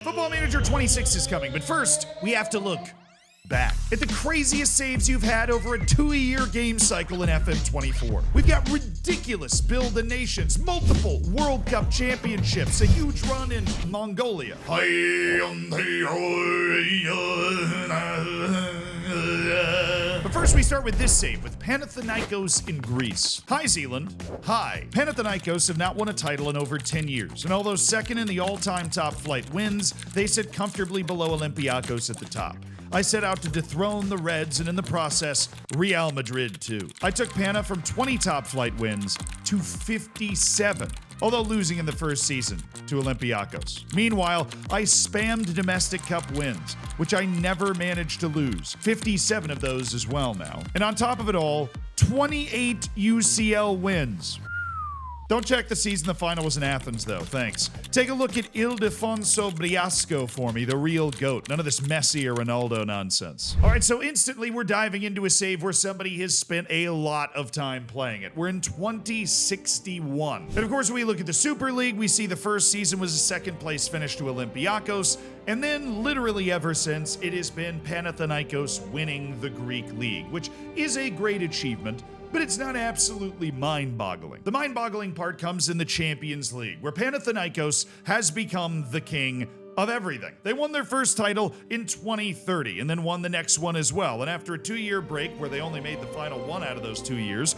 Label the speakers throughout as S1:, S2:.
S1: Football Manager 26 is coming, but first, we have to look back at the craziest saves you've had over a 2-year game cycle in FM24. We've got ridiculous Build the Nations, multiple World Cup championships, a huge run in Mongolia. But first we start with this save with Panathinaikos in Greece. Hi Zealand. Hi. Panathinaikos have not won a title in over 10 years, and although second in the all-time top flight wins, they sit comfortably below Olympiacos at the top. I set out to dethrone the Reds and in the process, Real Madrid too. I took Pana from 20 top flight wins to 57, although losing in the first season to Olympiacos. Meanwhile, I spammed domestic cup wins, which I never managed to lose. 57 of those as well now. And on top of it all, 28 UCL wins. Don't check the season the final was in Athens, though. Thanks. Take a look at Ildefonso Briasco for me, the real GOAT. None of this Messi or Ronaldo nonsense. All right, so instantly we're diving into a save where somebody has spent a lot of time playing it. We're in 2061. And of course, when we look at the Super League, we see the first season was a second-place finish to Olympiacos, and then literally ever since, it has been Panathinaikos winning the Greek League, which is a great achievement. But it's not absolutely mind-boggling. The mind-boggling part comes in the Champions League, where Panathinaikos has become the king of everything. They won their first title in 2030 and then won the next one as well. And after a 2-year break where they only made the final one out of those 2 years,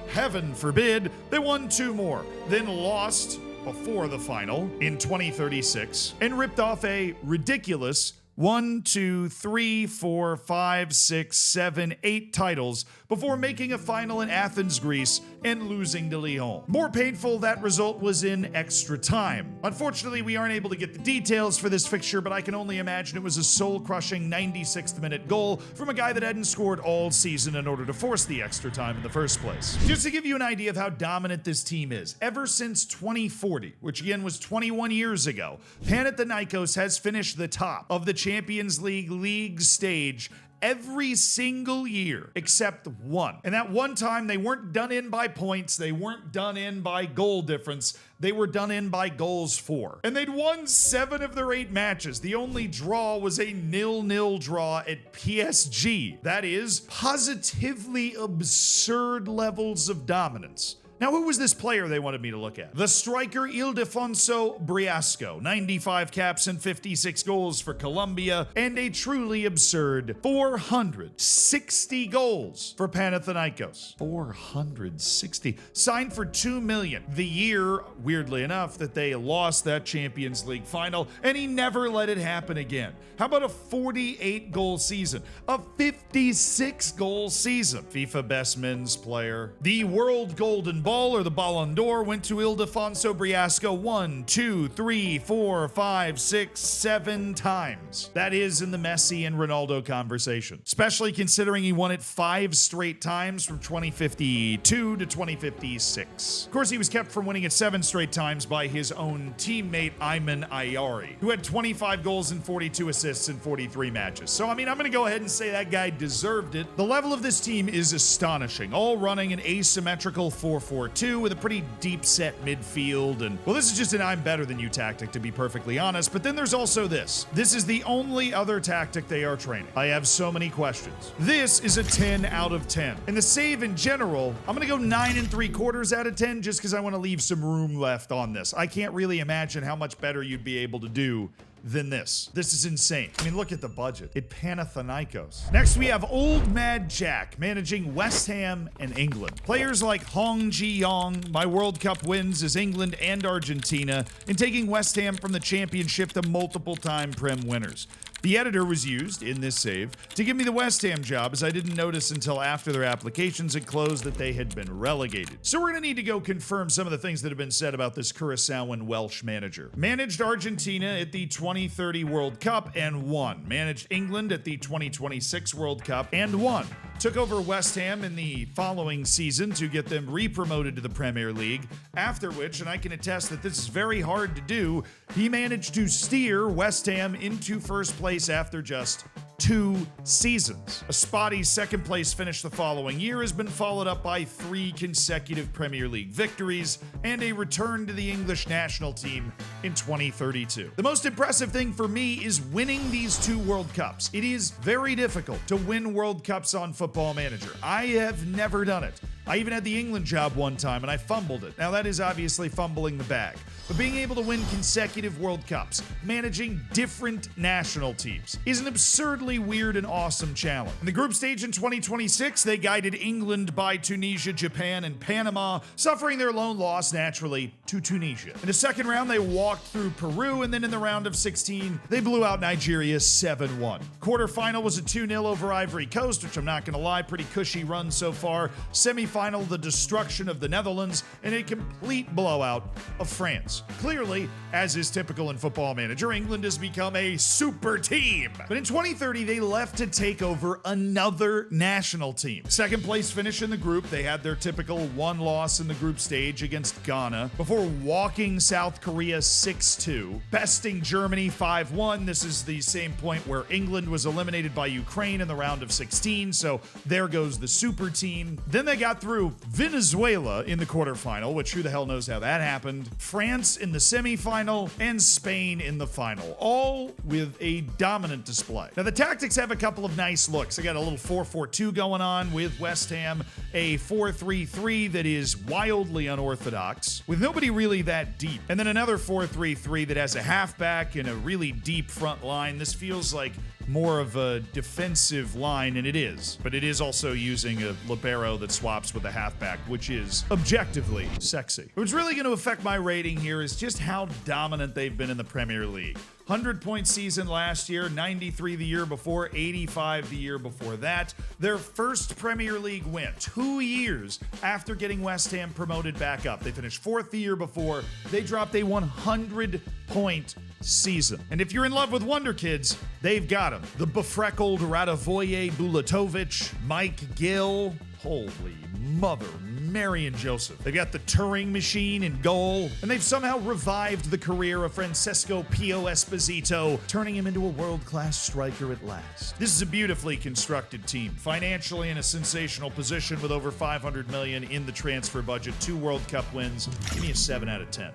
S1: heaven forbid, they won 2 more, then lost before the final in 2036 and ripped off a ridiculous 1, 2, 3, 4, 5, 6, 7, 8 titles before making a final in Athens, Greece, and losing to Lyon. More painful, that result was in extra time. Unfortunately, we aren't able to get the details for this fixture, but I can only imagine it was a soul-crushing 96th minute goal from a guy that hadn't scored all season in order to force the extra time in the first place. Just to give you an idea of how dominant this team is, ever since 2040, which again was 21 years ago, Panathinaikos has finished the top of the Champions League stage every single year except one. And that one time, they weren't done in by points, they weren't done in by goal difference, they were done in by goals for. And they'd won 7 of their 8 matches. The only draw was a 0-0 draw at PSG. That is positively absurd levels of dominance. Now, who was this player they wanted me to look at? The striker Ildefonso Briasco, 95 caps and 56 goals for Colombia, and a truly absurd 460 goals for Panathinaikos. 460. Signed for $2 million. The year, weirdly enough, that they lost that Champions League final, and he never let it happen again. How about a 48-goal season? A 56-goal season? FIFA Best Men's Player. The World Golden Ball, or the Ballon d'Or, went to Ildefonso Briasco 1, 2, 3, 4, 5, 6, 7 times. That is in the Messi and Ronaldo conversation, especially considering he won it 5 straight times from 2052 to 2056. Of course, he was kept from winning it 7 straight times by his own teammate Ayman Ayari, who had 25 goals and 42 assists in 43 matches. So, I'm going to go ahead and say that guy deserved it. The level of this team is astonishing, all running an asymmetrical 4-4-2 with a pretty deep set midfield, and well, this is just an I'm better than you tactic, to be perfectly honest. But then there's also this. This is the only other tactic they are training. I have so many questions. This is a 10 out of 10. And the save in general, I'm gonna go 9 3/4 out of 10 just because I want to leave some room left on this. I can't really imagine how much better you'd be able to do than this. This is insane. Look at the budget. At Panathinaikos. Next, we have Old Mad Jack managing West Ham and England. Players like Hong Ji-yong, my World Cup wins as England and Argentina, and taking West Ham from the championship to multiple-time Prem winners. The editor was used, in this save, to give me the West Ham job, as I didn't notice until after their applications had closed that they had been relegated. So we're going to need to go confirm some of the things that have been said about this Curaçaoan Welsh manager. Managed Argentina at the 2030 World Cup and won. Managed England at the 2026 World Cup and won. Took over West Ham in the following season to get them re-promoted to the Premier League, after which, and I can attest that this is very hard to do, he managed to steer West Ham into first place after just 2 seasons. A spotty second place finish the following year has been followed up by 3 consecutive Premier League victories and a return to the English national team in 2032. The most impressive thing for me is winning these 2 World Cups. It is very difficult to win World Cups on Football Manager. I have never done it. I even had the England job one time and I fumbled it. Now that is obviously fumbling the bag. But being able to win consecutive World Cups, managing different national teams, is an absurdly weird and awesome challenge. In the group stage in 2026, they guided England by Tunisia, Japan, and Panama, suffering their lone loss naturally to Tunisia. In the second round, they walked through Peru, and then in the round of 16, they blew out Nigeria 7-1. Quarterfinal was a 2-0 over Ivory Coast, which I'm not gonna lie, pretty cushy run so far. Semifinal, the destruction of the Netherlands, and a complete blowout of France. Clearly, as is typical in Football Manager, England has become a super team. But in 2030, they left to take over another national team. Second place finish in the group. They had their typical 1 loss in the group stage against Ghana before walking South Korea 6-2, besting Germany 5-1. This is the same point where England was eliminated by Ukraine in the round of 16, so there goes the super team. Then they got through Venezuela in the quarterfinal, which who the hell knows how that happened. France in the semifinal, and Spain in the final, all with a dominant display. Now, the tactics have a couple of nice looks. They got a little 4-4-2 going on with West Ham, a 4-3-3 that is wildly unorthodox, with nobody really that deep, and then another 4-3-3 that has a halfback and a really deep front line. This feels like more of a defensive line, and it is. But it is also using a libero that swaps with a halfback, which is objectively sexy. What's really going to affect my rating here is just how dominant they've been in the Premier League. 100-point season last year, 93 the year before, 85 the year before that. Their first Premier League win, 2 years after getting West Ham promoted back up. They finished 4th the year before. They dropped a 100-point season. And if you're in love with Wonder Kids, they've got them. The befreckled Radivoje Bulatovic, Mike Gill. Holy mother, Mary and Joseph. They've got the Turing machine in goal, and they've somehow revived the career of Francesco Pio Esposito, turning him into a world-class striker at last. This is a beautifully constructed team, financially in a sensational position with over $500 million in the transfer budget, 2 World Cup wins. Give me a 7 out of 10.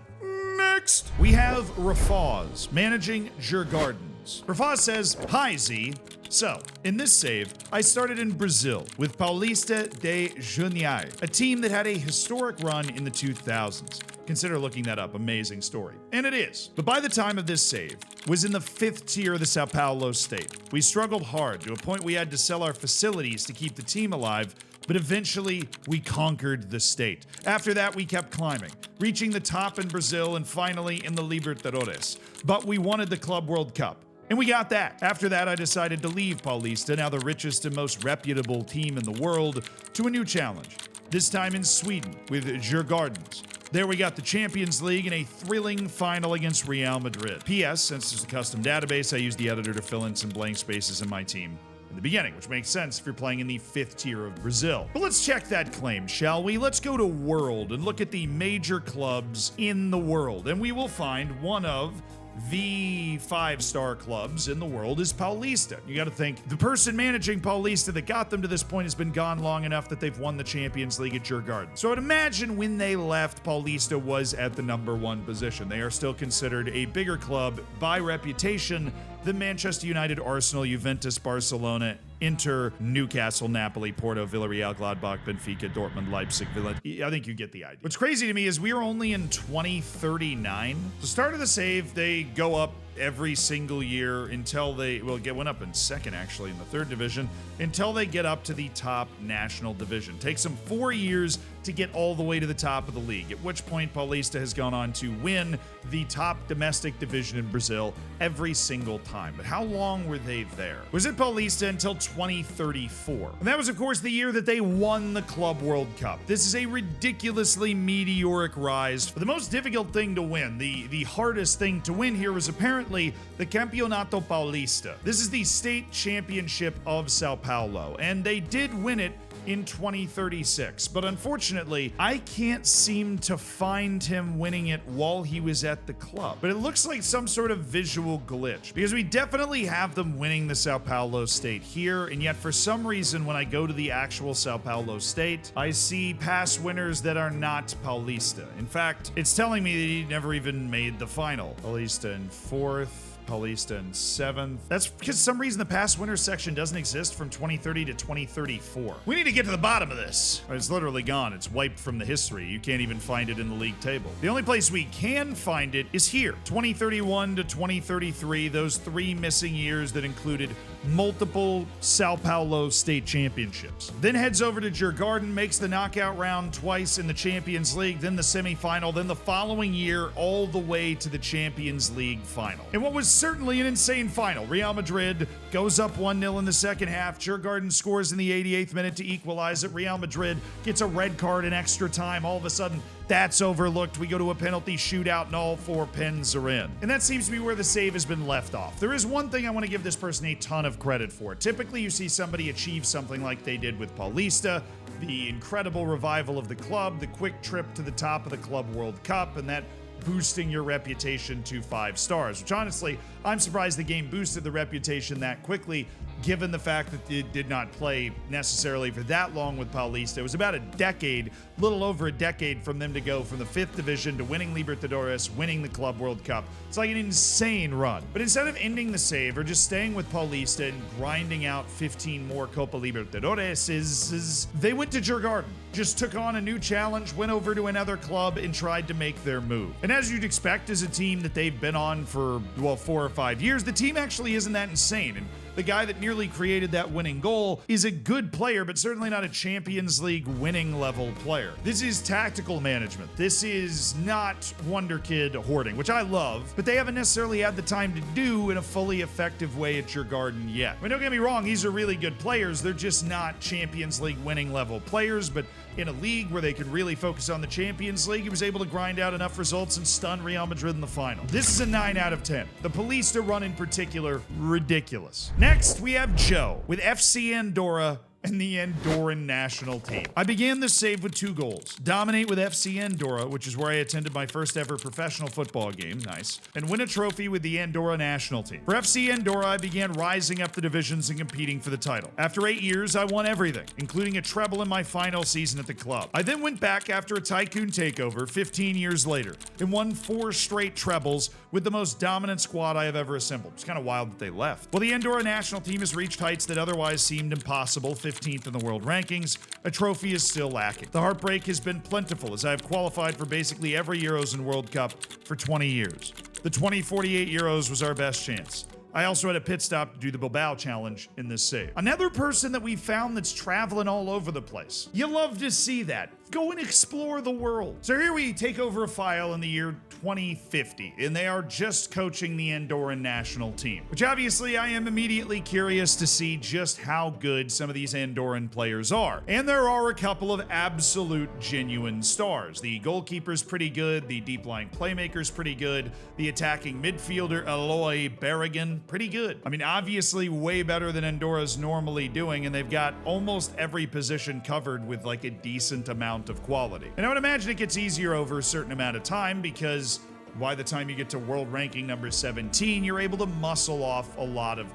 S1: Next, we have Rafaz managing Djurgardens. Rafaz says, "Hi Z. So, in this save, I started in Brazil with Paulista de Jundiaí, a team that had a historic run in the 2000s. Consider looking that up. Amazing story. And it is. But by the time of this save, was in the 5th tier of the Sao Paulo state. We struggled hard to a point we had to sell our facilities to keep the team alive, but eventually we conquered the state. After that, we kept climbing, reaching the top in Brazil and finally in the Libertadores. But we wanted the Club World Cup. And we got that. After that, I decided to leave Paulista, now the richest and most reputable team in the world, to a new challenge. This time in Sweden with Djurgardens. There we got the Champions League in a thrilling final against Real Madrid. P.S. Since it's a custom database, I used the editor to fill in some blank spaces in my team in the beginning, which makes sense if you're playing in the 5th tier of Brazil. But let's check that claim, shall we? Let's go to World and look at the major clubs in the world, and we will find one of the 5-star clubs in the world is Paulista. You got to think the person managing Paulista that got them to this point has been gone long enough that they've won the Champions League at Djurgardens. So I'd imagine when they left, Paulista was at the number 1 position. They are still considered a bigger club by reputation than Manchester United, Arsenal, Juventus, Barcelona, Inter, Newcastle, Napoli, Porto, Villarreal, Gladbach, Benfica, Dortmund, Leipzig, Villa. I think you get the idea. What's crazy to me is we are only in 2039. The start of the save, they go up every single year until they went up in 2nd actually in the 3rd division until they get up to the top national division. Takes them 4 years to get all the way to the top of the league, at which point Paulista has gone on to win the top domestic division in Brazil every single time. But how long were they there? Was it Paulista until 2034? And that was, of course, the year that they won the Club World Cup. This is a ridiculously meteoric rise for the most difficult thing to win. The hardest thing to win here was apparently the Campeonato Paulista. This is the state championship of Sao Paulo, and they did win it in 2036. But unfortunately, I can't seem to find him winning it while he was at the club. But it looks like some sort of visual glitch, because we definitely have them winning the Sao Paulo State here, and yet for some reason when I go to the actual Sao Paulo State, I see past winners that are not Paulista. In fact, it's telling me that he never even made the final. Paulista in 4th. Paulista in 7th. That's because for some reason the past winners section doesn't exist from 2030 to 2034. We need to get to the bottom of this. It's literally gone. It's wiped from the history. You can't even find it in the league table. The only place we can find it is here. 2031 to 2033, those 3 missing years that included multiple Sao Paulo state championships. Then heads over to Djurgården, makes the knockout round twice in the Champions League, then the semifinal, then the following year all the way to the Champions League final. And what was certainly an insane final. Real Madrid goes up 1-0 in the second half. Djurgården scores in the 88th minute to equalize it. Real Madrid gets a red card in extra time. All of a sudden, that's overlooked. We go to a penalty shootout and all 4 pens are in. And that seems to be where the save has been left off. There is one thing I want to give this person a ton of credit for. Typically, you see somebody achieve something like they did with Paulista, the incredible revival of the club, the quick trip to the top of the Club World Cup, and that boosting your reputation to 5 stars, which honestly, I'm surprised the game boosted the reputation that quickly, given the fact that it did not play necessarily for that long with Paulista. It was about a decade, little over a decade, from them to go from the 5th division to winning Libertadores, winning the Club World Cup. It's like an insane run. But instead of ending the save or just staying with Paulista and grinding out 15 more Copa Libertadores, they went to Djurgården, just took on a new challenge, went over to another club and tried to make their move. And as you'd expect, as a team that they've been on for, 4 or 5 years, the team actually isn't that insane. And the guy that nearly created that winning goal is a good player, but certainly not a Champions League winning level player. This is tactical management. This is not Wonder Kid hoarding, which I love, but they haven't necessarily had the time to do in a fully effective way at Djurgården yet. I mean, don't get me wrong, these are really good players. They're just not Champions League winning level players, but in a league where they could really focus on the Champions League, he was able to grind out enough results and stun Real Madrid in the final. This is a 9 out of 10. The Paulista run in particular, ridiculous. Next, we have Joe with FC Andorra and the Andorran national team. I began this save with 2 goals. Dominate with FC Andorra, which is where I attended my first ever professional football game, nice, and win a trophy with the Andorra national team. For FC Andorra, I began rising up the divisions and competing for the title. After 8 years, I won everything, including a treble in my final season at the club. I then went back after a tycoon takeover 15 years later and won 4 straight trebles with the most dominant squad I have ever assembled. It's kind of wild that they left. Well, the Andorra national team has reached heights that otherwise seemed impossible. 15th in the world rankings, a trophy is still lacking. The heartbreak has been plentiful as I have qualified for basically every Euros and World Cup for 20 years. The 2048 Euros was our best chance. I also had a pit stop to do the Bilbao challenge in this save. Another person that we found that's traveling all over the place. You love to see that. Go and explore the world. So here we take over a file in the year 2050, and they are just coaching the Andorran national team, which obviously I am immediately curious to see just how good some of these Andorran players are. And there are a couple of absolute genuine stars. The goalkeeper's pretty good, the deep line playmaker's pretty good, the attacking midfielder Eloy Berrigan, pretty good. I mean, obviously way better than Andorra's normally doing, and they've got almost every position covered with like a decent amount of quality. And I would imagine it gets easier over a certain amount of time because by the time you get to world ranking number 17, you're able to muscle off a lot of,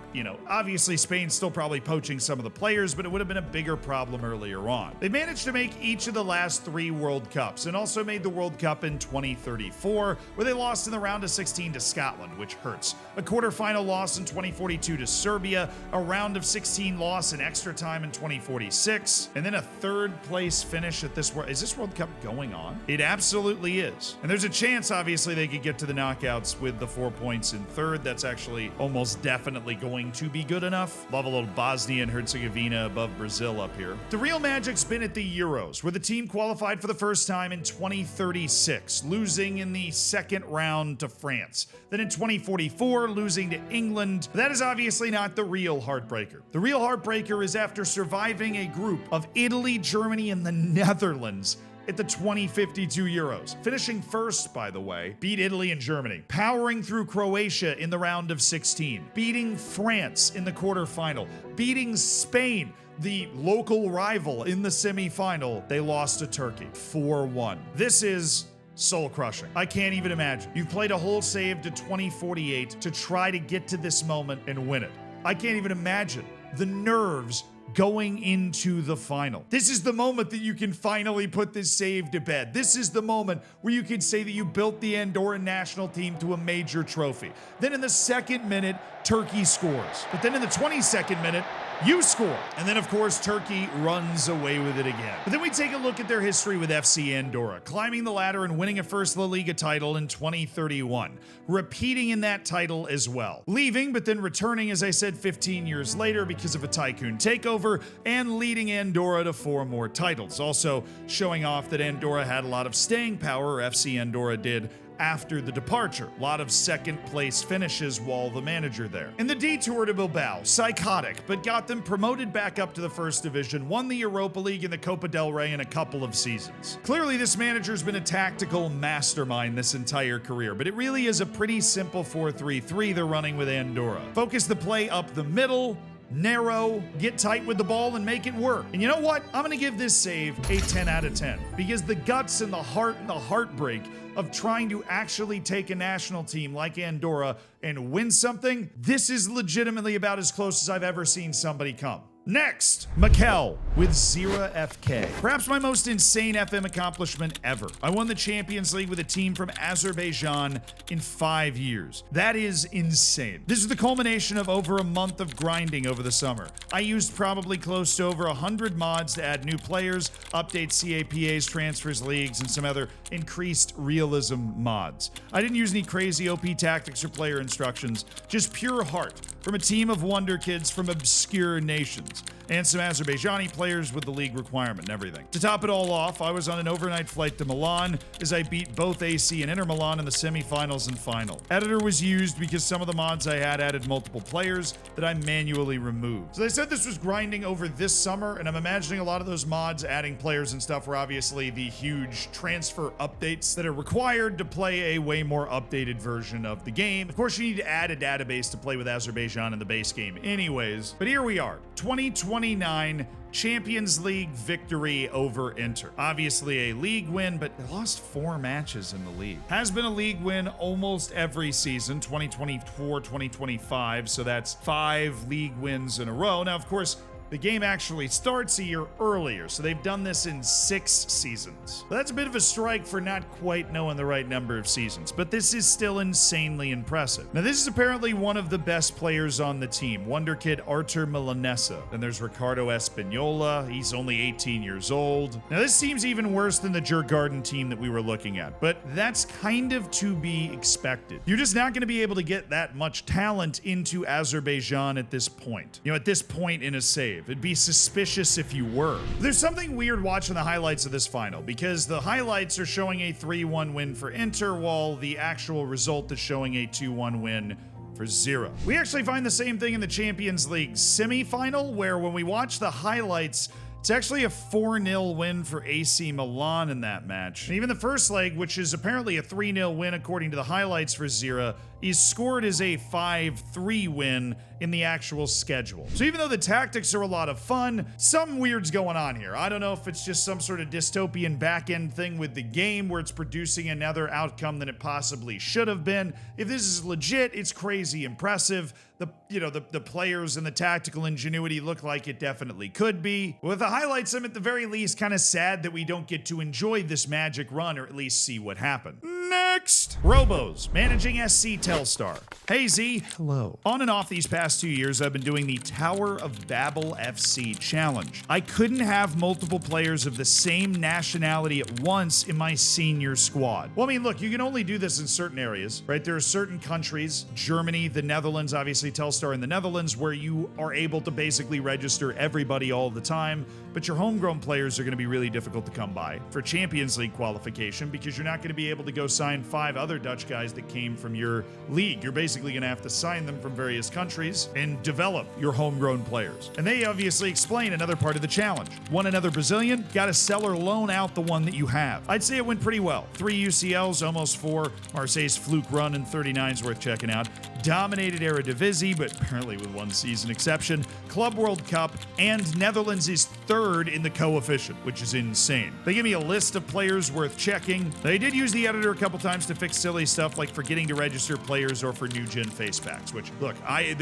S1: obviously Spain's still probably poaching some of the players, but it would have been a bigger problem earlier on. They managed to make each of the last 3 World Cups and also made the World Cup in 2034, where they lost in the round of 16 to Scotland, which hurts. A quarterfinal loss in 2042 to Serbia, a round of 16 loss in extra time in 2046, and then a 3rd place finish at this World. Is this World Cup going on? It absolutely is. And there's a chance, obviously, they could get to the knockouts with the 4 points in 3rd. That's actually almost definitely going to be good enough. Love a little Bosnia and Herzegovina above Brazil up here. The real magic's been at the Euros, where the team qualified for the first time in 2036, losing in the 2nd round to France. Then in 2044, losing to England. That is obviously not the real heartbreaker. The real heartbreaker is after surviving a group of Italy, Germany, and the Netherlands, at the 2052 Euros. Finishing first, by the way, beat Italy and Germany. Powering through Croatia in the round of 16. Beating France in the quarterfinal. Beating Spain, the local rival, in the semifinal. They lost to Turkey 4-1. This is soul crushing. I can't even imagine. You've played a whole save to 2048 to try to get to this moment and win it. I can't even imagine the nerves going into the final. This is the moment that you can finally put this save to bed. This is the moment where you can say that you built the Andorran national team to a major trophy. Then in the second minute, Turkey scores. But then in the 22nd minute, you score. And then, of course, Turkey runs away with it again. But then we take a look at their history with FC Andorra, climbing the ladder and winning a first La Liga title in 2031, repeating in that title as well. Leaving, but then returning, as I said, 15 years later because of a tycoon takeover, and leading Andorra to 4 more titles. Also showing off that Andorra had a lot of staying power, or FC Andorra did, after the departure. A lot of second place finishes while the manager there. In the detour to Bilbao, psychotic, but got them promoted back up to the first division, won the Europa League and the Copa del Rey in a couple of seasons. Clearly this manager's been a tactical mastermind this entire career, but it really is a pretty simple 4-3-3 they're running with Andorra. Focus the play up the middle, narrow, get tight with the ball, and make it work. And you know what? I'm gonna give this save a 10 out of 10 because the guts and the heart and the heartbreak of trying to actually take a national team like Andorra and win something, this is legitimately about as close as I've ever seen somebody come. Next, Mikel with Zira FK. Perhaps my most insane FM accomplishment ever. I won the Champions League with a team from Azerbaijan in 5 years. That is insane. This is the culmination of over a month of grinding over the summer. I used probably close to over 100 mods to add new players, update CAPAs, transfers, leagues, and some other increased realism mods. I didn't use any crazy OP tactics or player instructions, just pure heart from a team of wonder kids from obscure nations, and some Azerbaijani players with the league requirement and everything. To top it all off, I was on an overnight flight to Milan as I beat both AC and Inter Milan in the semifinals and final. Editor was used because some of the mods I had added multiple players that I manually removed. So they said this was grinding over this summer, and I'm imagining a lot of those mods adding players and stuff were obviously the huge transfer updates that are required to play a way more updated version of the game. Of course, you need to add a database to play with Azerbaijan in the base game anyways, but here we are, 2029 Champions League victory over Inter. Obviously a league win, but they lost 4 matches in the league. Has been a league win almost every season, 2024, 2025, so that's 5 league wins in a row. Now, of course, the game actually starts a year earlier, so they've done this in 6 seasons. That's a bit of a strike for not quite knowing the right number of seasons, but this is still insanely impressive. Now, this is apparently one of the best players on the team, wonder kid Artur Milanesa. Then there's Ricardo Espinola. He's only 18 years old. Now, this seems even worse than the Djurgården team that we were looking at, but that's kind of to be expected. You're just not going to be able to get that much talent into Azerbaijan at this point. You know, at this point in a save. It'd be suspicious if you were. There's something weird watching the highlights of this final because the highlights are showing a 3-1 win for Inter while the actual result is showing a 2-1 win for Zira. We actually find the same thing in the Champions League semi-final where when we watch the highlights, it's actually a 4-0 win for AC Milan in that match. And even the first leg, which is apparently a 3-0 win according to the highlights for Zira, is scored as a 5-3 win in the actual schedule. So even though the tactics are a lot of fun, something weird's going on here. I don't know if it's just some sort of dystopian back-end thing with the game where it's producing another outcome than it possibly should have been. If this is legit, it's crazy impressive. The players and the tactical ingenuity look like it definitely could be. With the highlights, I'm at the very least kind of sad that we don't get to enjoy this magic run or at least see what happened. Next, Robos, managing SC Telstar. Hey Z, hello. On and off these past 2 years, I've been doing the Tower of Babel FC challenge. I couldn't have multiple players of the same nationality at once in my senior squad. Well, I mean, look, you can only do this in certain areas, right? There are certain countries, Germany, the Netherlands, obviously Telstar in the Netherlands, where you are able to basically register everybody all the time, but your homegrown players are going to be really difficult to come by for Champions League qualification because you're not going to be able to go sign 5 other Dutch guys that came from your league. You're basically going to have to sign them from various countries and develop your homegrown players. And they obviously explain another part of the challenge. Want another Brazilian? Got to sell or loan out the one that you have. I'd say it went pretty well. 3 UCLs, almost 4. Marseille's fluke run in 39 is worth checking out. Dominated Eredivisie, but apparently with one season exception. Club World Cup, and Netherlands is 3rd in the coefficient, which is insane. They give me a list of players worth checking. They did use the editor a couple times to fix silly stuff like forgetting to register players or for new gen face packs, which, look,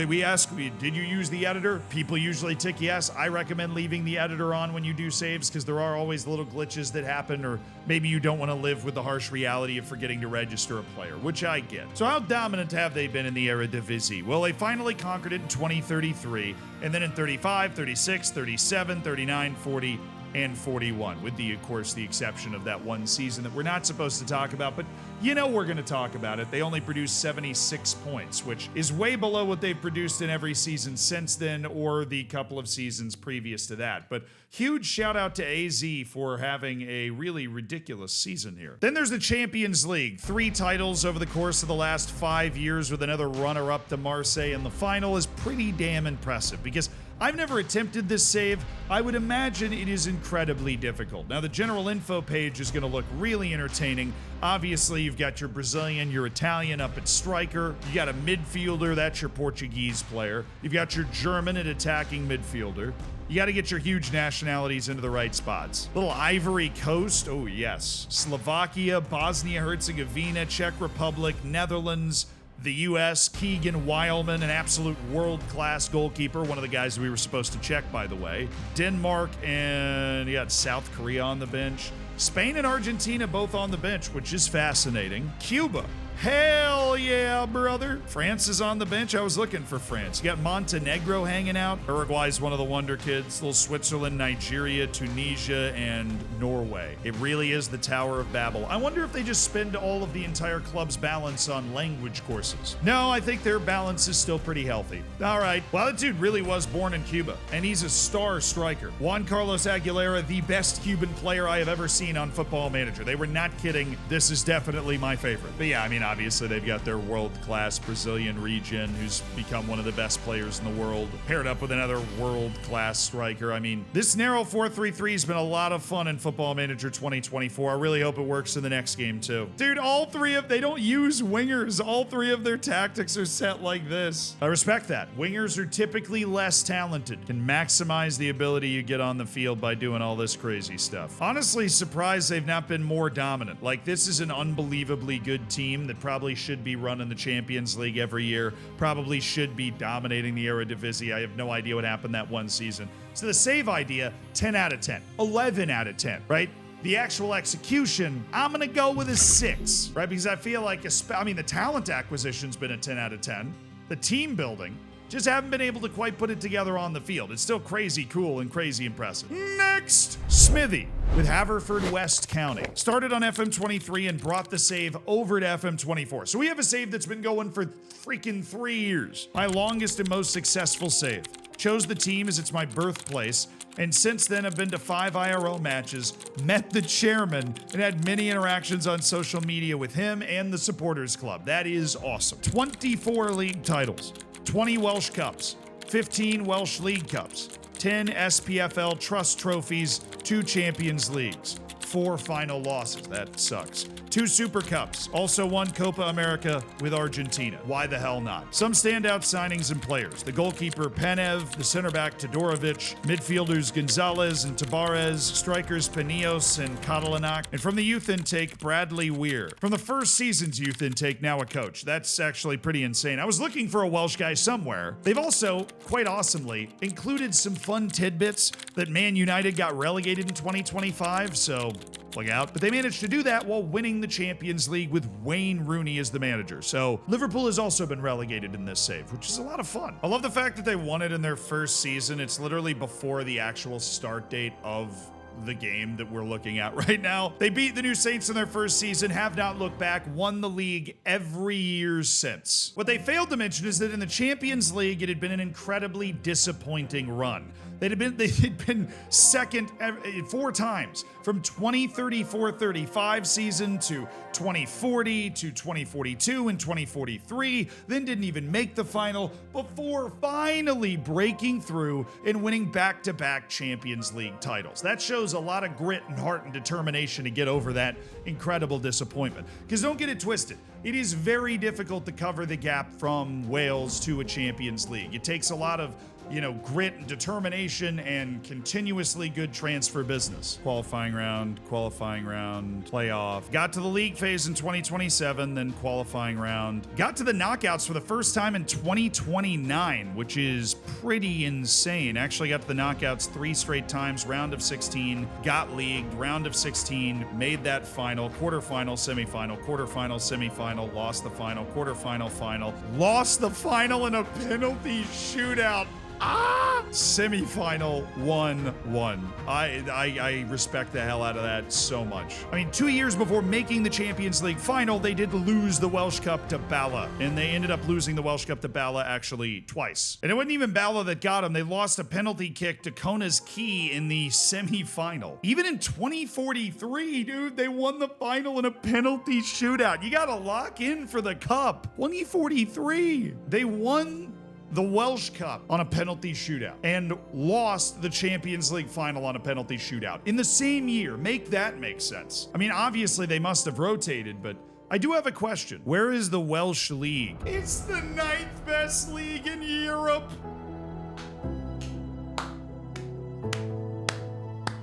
S1: we ask, did you use the editor? People usually tick yes. I recommend leaving the editor on when you do saves because there are always little glitches that happen, or maybe you don't want to live with the harsh reality of forgetting to register a player, which I get. So how dominant have they been in the Eredivisie? Well, they finally conquered it in 2033, and then in 35, 36, 37, 39, 40, and 41, with of course, the exception of that one season that we're not supposed to talk about, but you know we're going to talk about it. They only produced 76 points, which is way below what they've produced in every season since then, or the couple of seasons previous to that. But huge shout out to AZ for having a really ridiculous season here. Then there's the Champions League. 3 titles over the course of the last 5 years, with another runner-up to Marseille in the final is pretty damn impressive, because I've never attempted this save. I would imagine it is incredibly difficult. Now, the general info page is going to look really entertaining. Obviously, you've got your Brazilian, your Italian up at striker. You got a midfielder, that's your Portuguese player. You've got your German at attacking midfielder. You got to get your huge nationalities into the right spots. Little Ivory Coast, oh yes. Slovakia, Bosnia-Herzegovina, Czech Republic, Netherlands, the U.S., Keegan Weilman, an absolute world-class goalkeeper, one of the guys we were supposed to check, by the way. Denmark, and you got South Korea on the bench. Spain and Argentina both on the bench, which is fascinating. Cuba. Hell yeah, brother. France is on the bench. I was looking for France. You got Montenegro hanging out. Uruguay's one of the wonder kids. Little Switzerland, Nigeria, Tunisia, and Norway. It really is the Tower of Babel. I wonder if they just spend all of the entire club's balance on language courses. No, I think their balance is still pretty healthy. All right. Well, that dude really was born in Cuba, and he's a star striker. Juan Carlos Aguilera, the best Cuban player I have ever seen on Football Manager. They were not kidding. This is definitely my favorite. But yeah, I mean, obviously, they've got their world-class Brazilian regen, who's become one of the best players in the world, paired up with another world-class striker. I mean, this narrow 4-3-3 has been a lot of fun in Football Manager 2024. I really hope it works in the next game, too. Dude, they don't use wingers. All 3 of their tactics are set like this. I respect that. Wingers are typically less talented, can maximize the ability you get on the field by doing all this crazy stuff. Honestly, surprised they've not been more dominant. Like, this is an unbelievably good team that probably should be running the Champions League every year, probably should be dominating the Eredivisie. I have no idea what happened that one season. So the save idea, 10 out of 10, 11 out of 10, right? The actual execution, I'm going to go with a 6, right? Because I feel like, the talent acquisition's been a 10 out of 10. The team building, just haven't been able to quite put it together on the field. It's still crazy cool and crazy impressive. Next, Smithy with Haverfordwest County. Started on FM23 and brought the save over to FM24. So we have a save that's been going for freaking 3 years. My longest and most successful save. Chose the team as it's my birthplace, and since then I've been to 5 IRL matches, met the chairman, and had many interactions on social media with him and the supporters club. That is awesome. 24 league titles, 20 Welsh Cups, 15 Welsh League Cups, 10 SPFL Trust Trophies, 2 Champions Leagues, 4 final losses. That sucks. 2 Super Cups, also 1 Copa America with Argentina. Why the hell not? Some standout signings and players. The goalkeeper Penev, the center back Todorovic, midfielders Gonzalez and Tabarez, strikers Panios and Catalanak, and from the youth intake, Bradley Weir. From the first season's youth intake, now a coach. That's actually pretty insane. I was looking for a Welsh guy somewhere. They've also, quite awesomely, included some fun tidbits that Man United got relegated in 2025, so look out. But they managed to do that while winning the Champions League with Wayne Rooney as the manager. So Liverpool has also been relegated in this save, which is a lot of fun. I love the fact that they won it in their first season. It's literally before the actual start date of the game that we're looking at right now. They beat the New Saints in their first season, have not looked back, won the league every year since. What they failed to mention is that in the Champions League, it had been an incredibly disappointing run. They'd been second 4 times from 2034-35 season to 2040 to 2042 and 2043, then didn't even make the final before finally breaking through and winning back-to-back Champions League titles. That shows a lot of grit and heart and determination to get over that incredible disappointment. Because don't get it twisted, it is very difficult to cover the gap from Wales to a Champions League. It takes a lot of grit and determination and continuously good transfer business. Qualifying round, playoff. Got to the league phase in 2027, then qualifying round. Got to the knockouts for the first time in 2029, which is pretty insane. Actually got to the knockouts 3 straight times, round of 16, got leagued, round of 16, made that final, quarterfinal, semifinal, lost the final, quarterfinal, final, lost the final in a penalty shootout. Semi-final 1-1. I respect the hell out of that so much. I mean, 2 years before making the Champions League final, they did lose the Welsh Cup to Bala. And they ended up losing the Welsh Cup to Bala actually twice. And it wasn't even Bala that got them. They lost a penalty kick to Kona's Key in the semi-final. Even in 2043, dude, they won the final in a penalty shootout. You gotta lock in for the cup. 2043, they won the Welsh Cup on a penalty shootout and lost the Champions League final on a penalty shootout in the same year. Make that make sense. I mean, obviously they must have rotated, but I do have a question. Where is the Welsh League? It's the 9th best league in Europe.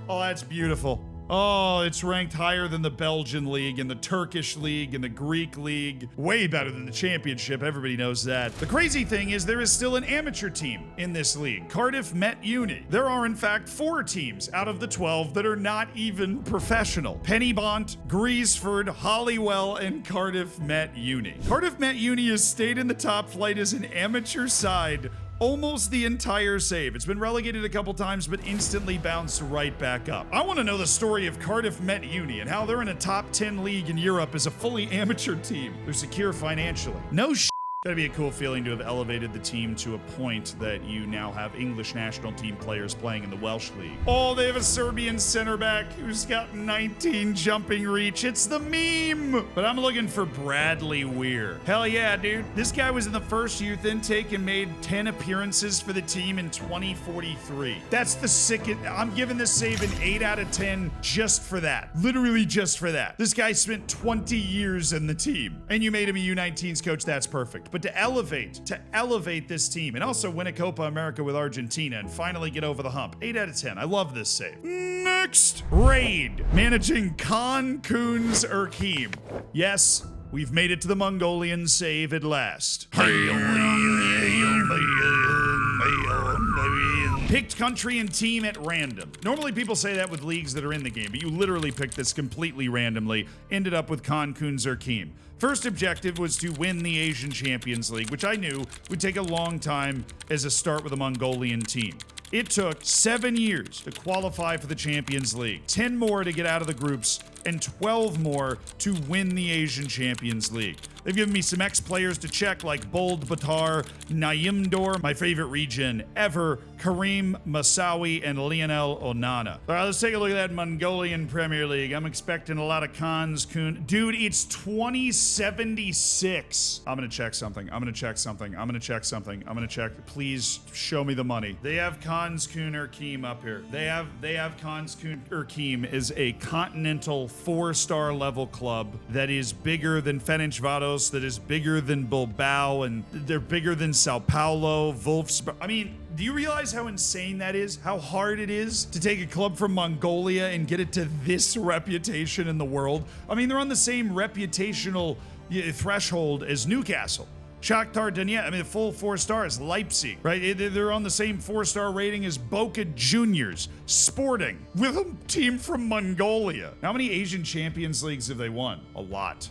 S1: Oh, that's beautiful. Oh, it's ranked higher than the Belgian League and the Turkish League and the Greek League. Way better than the Championship, everybody knows that. The crazy thing is there is still an amateur team in this league, Cardiff Met Uni. There are in fact 4 teams out of the 12 that are not even professional. Pennybont, Greasford, Hollywell, and Cardiff Met Uni. Cardiff Met Uni has stayed in the top flight as an amateur side almost the entire save. It's been relegated a couple times, but instantly bounced right back up. I want to know the story of Cardiff Met Uni and how they're in a top 10 league in Europe as a fully amateur team. They're secure financially. No shit. That'd be a cool feeling to have elevated the team to a point that you now have English national team players playing in the Welsh League. Oh, they have a Serbian center back who's got 19 jumping reach. It's the meme. But I'm looking for Bradley Weir. Hell yeah, dude. This guy was in the first youth intake and made 10 appearances for the team in 2043. That's the sickest. I'm giving this save an 8 out of 10 just for that. Literally just for that. This guy spent 20 years in the team and you made him a U19s coach. That's perfect. But to elevate this team and also win a Copa America with Argentina and finally get over the hump. 8 out of 10. I love this save. Next, Raid, managing Khan Kunz Erkim. Yes, we've made it to the Mongolian save at last. Picked country and team at random. Normally people say that with leagues that are in the game, but you literally picked this completely randomly. Ended up with Khan Kunz Erkim. First objective was to win the Asian Champions League, which I knew would take a long time as a start with a Mongolian team. It took 7 years to qualify for the Champions League, 10 more to get out of the groups, and 12 more to win the Asian Champions League. They've given me some ex-players to check like Bold Batar, Naimdor, my favorite region ever, Karim Masawi, and Lionel Onana. All right, let's take a look at that Mongolian Premier League. I'm expecting a lot of Khans Kun. Dude, it's 2076. I'm gonna check something. Please show me the money. They have Khans Kun Erkim up here. They have Khans Kun Erkim is a continental 4-star level club that is bigger than Ferencvaros, that is bigger than Bilbao, and they're bigger than Sao Paulo, Wolfsburg. I mean, do you realize how insane that is? How hard it is to take a club from Mongolia and get it to this reputation in the world? I mean, they're on the same reputational threshold as Newcastle. Shakhtar Donetsk, I mean, the full 4 stars, Leipzig, right? They're on the same 4-star rating as Boca Juniors, Sporting, with a team from Mongolia. How many Asian Champions Leagues have they won? A lot.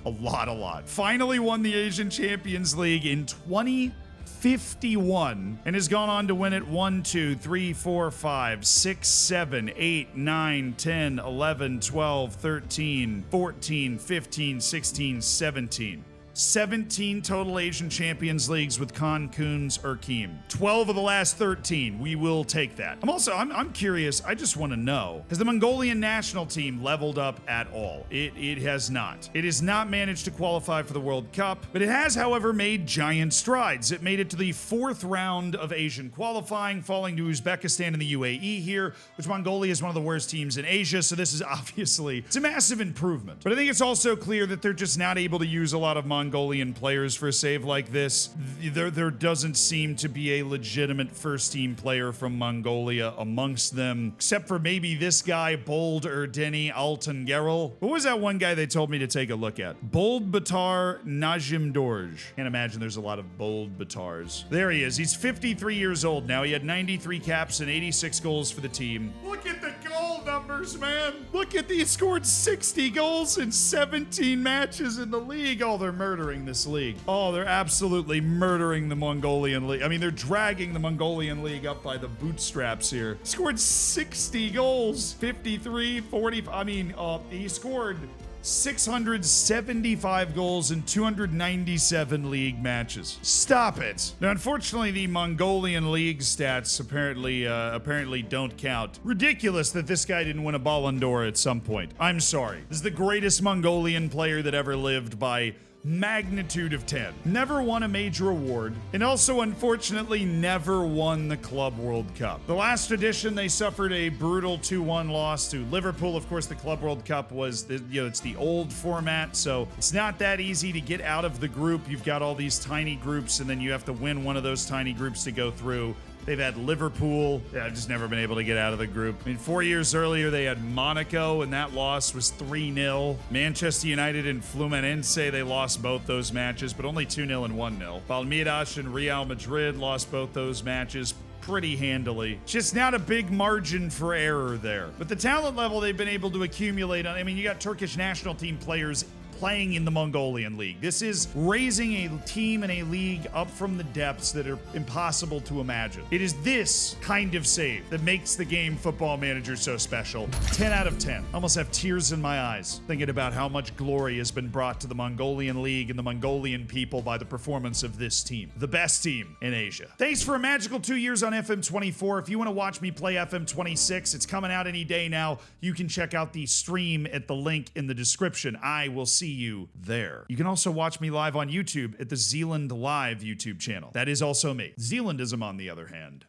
S1: Finally won the Asian Champions League in 2051 and has gone on to win it 1, 2, 3, 4, 5, 6, 7, 8, 9, 10, 11, 12, 13, 14, 15, 16, 17. 17 total Asian Champions Leagues with Cancun's Erkim. 12 of the last 13. We will take that. I'm curious. I just want to know, has the Mongolian national team leveled up at all? It has not. It has not managed to qualify for the World Cup, but it has, however, made giant strides. It made it to the 4th round of Asian qualifying, falling to Uzbekistan and the UAE here, which Mongolia is one of the worst teams in Asia, so this is obviously, it's a massive improvement. But I think it's also clear that they're just not able to use a lot of Mongolian players for a save like this. There doesn't seem to be a legitimate first-team player from Mongolia amongst them, except for maybe this guy, Bold Erdeni Altangerel. What was that one guy they told me to take a look at? Bold Batar Najim Dorj. Can't imagine there's a lot of Bold Batars. There he is. He's 53 years old now. He had 93 caps and 86 goals for the team. Look at the goal numbers, man. Look at these. Scored 60 goals in 17 matches in the league. Oh, they're murdering this league. Oh, they're absolutely murdering the Mongolian league. I mean, they're dragging the Mongolian league up by the bootstraps here. Scored 60 goals, 53, 40. I mean, he scored 675 goals in 297 league matches. Stop it. Now, unfortunately, the Mongolian league stats apparently don't count. Ridiculous that this guy didn't win a Ballon d'Or at some point. I'm sorry. This is the greatest Mongolian player that ever lived by magnitude of 10. Never won a major award, and also unfortunately never won the Club World Cup. The last edition, they suffered a brutal 2-1 loss to Liverpool. Of course, the Club World Cup was, it's the old format, so it's not that easy to get out of the group. You've got all these tiny groups, and then you have to win one of those tiny groups to go through. They've had Liverpool. I've just never been able to get out of the group. I mean, 4 years earlier, they had Monaco, and that loss was 3-0. Manchester United and Fluminense, they lost both those matches, but only 2-0 and 1-0. Palmeiras and Real Madrid lost both those matches pretty handily. Just not a big margin for error there. But the talent level they've been able to accumulate on, I mean, you got Turkish national team players playing in the Mongolian League. This is raising a team and a league up from the depths that are impossible to imagine. It is this kind of save that makes the game Football Manager so special. 10 out of 10. I almost have tears in my eyes thinking about how much glory has been brought to the Mongolian League and the Mongolian people by the performance of this team. The best team in Asia. Thanks for a magical 2 years on FM24. If you want to watch me play FM26, it's coming out any day now. You can check out the stream at the link in the description. I will see you there. You can also watch me live on YouTube at the Zealand Live YouTube channel. That is also me. Zealandism, on the other hand.